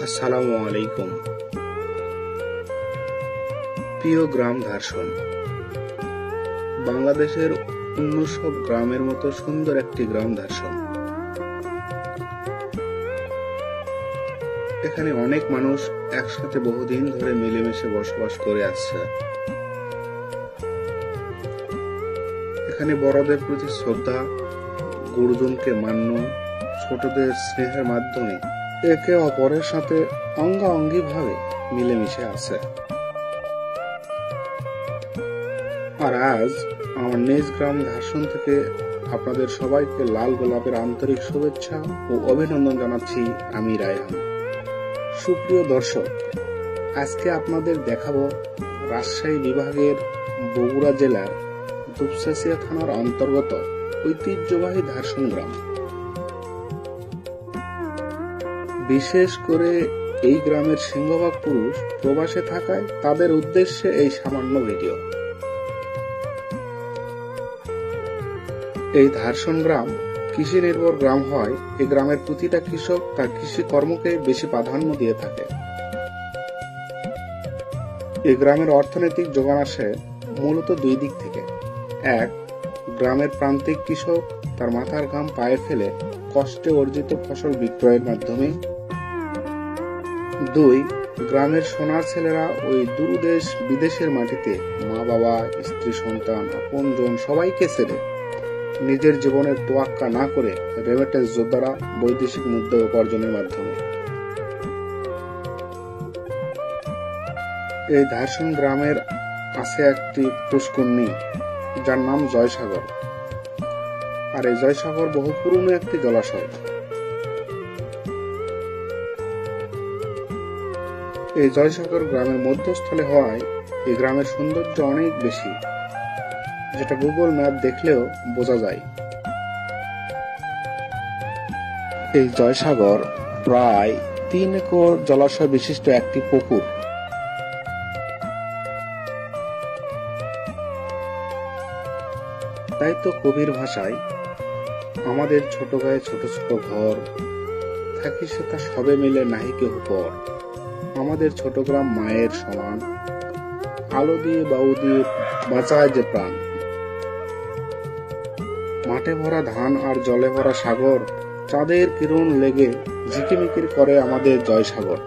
আসসালামু আলাইকুম। প্রিয় গ্রাম ধারসন, বাংলাদেশের অন্য সব গ্রামের মতো সুন্দর একটি গ্রাম ধারসন। এখানে অনেক মানুষ একসাথে বহুদিন ধরে মিলেমিশে বসবাস করে আসছে। এখানে বড়দের প্রতি শ্রদ্ধা, গুরুজনকে মান্য, ছোটদের স্নেহের মাধ্যমে একে অপরের সাথে অঙ্গাঅঙ্গি ভাবে মিলেমিশে আছে। আর আজ আমার নিজ গ্রাম ধারসন থেকে আপনাদের সবাইকে লাল গোলাপের আন্তরিক শুভেচ্ছা ও অভিনন্দন জানাচ্ছি আমি রায়হান। সুপ্রিয় দর্শক, আজকে আপনাদের দেখাবো রাজশাহী বিভাগের বগুড়া জেলার দুপচাঁচিয়া থানার অন্তর্গত ঐতিহ্যবাহী ধারসন গ্রাম। বিশেষ করে এই গ্রামের সিংহভাগ পুরুষ প্রবাসে থাকায় তাদের উদ্দেশ্যে এই সামান্য ভিডিও। এই ধারসন গ্রাম কৃষি নির্ভর গ্রাম হয় এই গ্রামের প্রতিটা কৃষক তার কৃষি কর্মকে বেশি প্রাধান্য দিয়ে থাকে। এই গ্রামের অর্থনৈতিক যোগান আসে মূলত দুই দিক থেকে। এক, গ্রামের প্রান্তিক কৃষক তার মাথার ঘাম পায়ে ফেলে কষ্টে অর্জিত ফসল বিক্রয়ের মাধ্যমে। দুই, গ্রামের সোনার ছেলেরা ওই দূরদেশ বিদেশের মাটিতে মা বাবা, স্ত্রী, সন্তান, আপনজন সবাইকে ছেড়ে নিজের জীবনের তোয়াক্কা না করে রেমিটেন্স যোদ্ধারা বৈদেশিক মুদ্রা উপার্জনের মাধ্যমে। এই ধারসন গ্রামের আছে একটি পুষ্করণী যার নাম জয়সাগর। আর এই জয়সাগর বহু পুরনো একটি জলাশয়। এই জয়সাগর গ্রামের মধ্যস্থলে হওয়ায় এই গ্রামের সৌন্দর্য অনেক বেশি, যেটা গুগল ম্যাপ দেখলেও বোঝা যায়। এই জয়সাগর প্রায় 3 একর জলাশয় বিশিষ্ট একটি পুকুর। তাই তো কবির ভাষায় আমাদের ছোট গায়ে ছোট ছোট ঘর থাকি সেটা সবে মিলে নাহি কেহ পর। আমাদের ছোট গ্রাম মায়ের সমান, আলো দিয়ে বাউ দিয়ে বাঁচায় যে প্রাণ। মাঠে ভরা ধান আর জলে ভরা সাগর, চাঁদের কিরণ লেগে ঝিকিমিকির করে আমাদের জয়সাগর।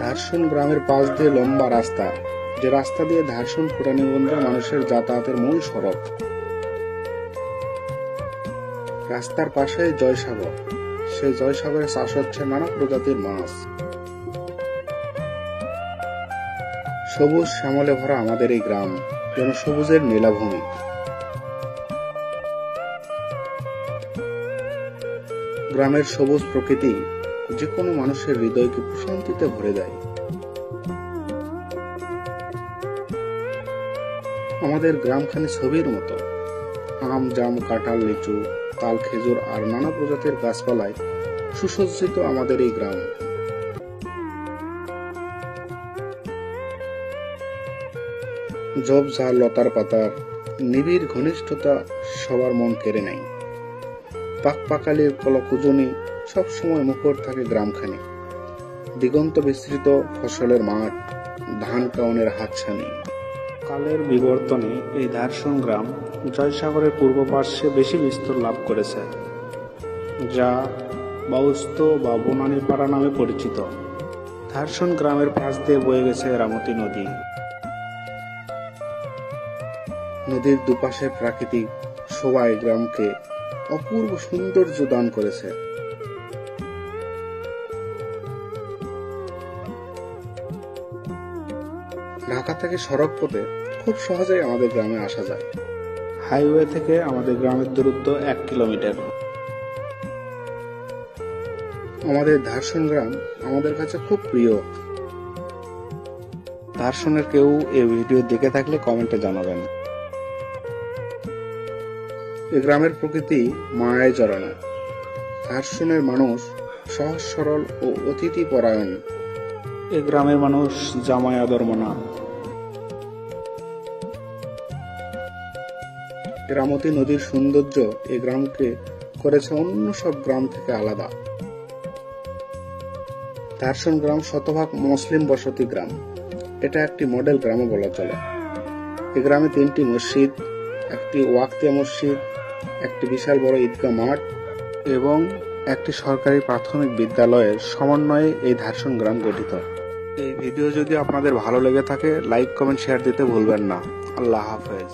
ধারসন গ্রামের পাশ দিয়ে লম্বা রাস্তা, যে রাস্তা দিয়ে ধারসন পুরানীগঞ্জ মানুষের যাতায়াতের মূল সড়ক। রাস্তার পাশে জয়সাগর, সেই জয়সাগরে চাষ হচ্ছে নানা প্রজাতির মাছ। সবুজ শ্যামলে ভরা আমাদের এই গ্রাম যেন সবুজের নীলাভূমি। গ্রামের সবুজ প্রকৃতি যে কোনো মানুষের হৃদয়কে প্রশান্তিতে ভরে দেয়। আমাদের গ্রামখানি ছবির মতো। আম, জাম, কাঁঠাল, লিচু, তাল, খেজুর আর নানা প্রজাতির গাছপালায় সুসজ্জিত আমাদের এই গ্রাম। ঝোপঝাড়, লতার পাতার নিবিড় ঘনিষ্ঠতা সবার মন কেড়ে নেয়। পাকপাকালির কলকুজনি সবসময় মুখর থাকে গ্রামখানি। দিগন্ত বিস্তৃত ফসলের মাঠ, ধান কাউনের হাতছানি। কালের বিবর্তনে এই ধারসন গ্রাম জয়সাগরের পূর্ব পার্শ্বে বেশি বিস্তার লাভ করেছে, যা বাউস্ত বা বনানীপাড়া নামে পরিচিত। ধারসন গ্রামের পাশ দিয়ে বয়ে গেছে রামতী নদী। নদীর দুপাশের প্রাকৃতিক শোভা এই গ্রামকে অপূর্ব সৌন্দর্য দান করেছে। ঢাকা থেকে সড়ক পথে খুব সহজেই আমাদের গ্রামে আসা যায়। হাইওয়ে থেকে আমাদের গ্রামের দূরত্ব 1 কিলোমিটার। আমাদের ধারসন গ্রাম আমাদের কাছে খুব প্রিয়। ধারসনের কেউ এই ভিডিও দেখে থাকলে কমেন্টে জানাবেন। এই গ্রামের প্রকৃতি মায়ায় জড়ানো। ধারসনের মানুষ সহজ সরল ও অতিথি পরায়ণ। এই গ্রামের মানুষ জামাই আদর মানা। রামতী নদীর সৌন্দর্য এই গ্রামকে করেছে অন্য সব গ্রাম থেকে আলাদা। ধারসন গ্রাম শতভাগ মুসলিম বসতি গ্রাম। এটা একটি মডেল গ্রামও বলা চলে। এই গ্রামে 3টি মসজিদ, একটি ওয়াক্তিয়া মসজিদ, একটি বিশাল বড় ঈদগাহ মাঠ এবং একটি সরকারি প্রাথমিক বিদ্যালয়ের সমন্বয়ে এই ধারসন গ্রাম গঠিত। এই ভিডিও যদি আপনাদের ভালো লেগে থাকে লাইক, কমেন্ট, শেয়ার দিতে ভুলবেন না। আল্লাহ হাফেজ।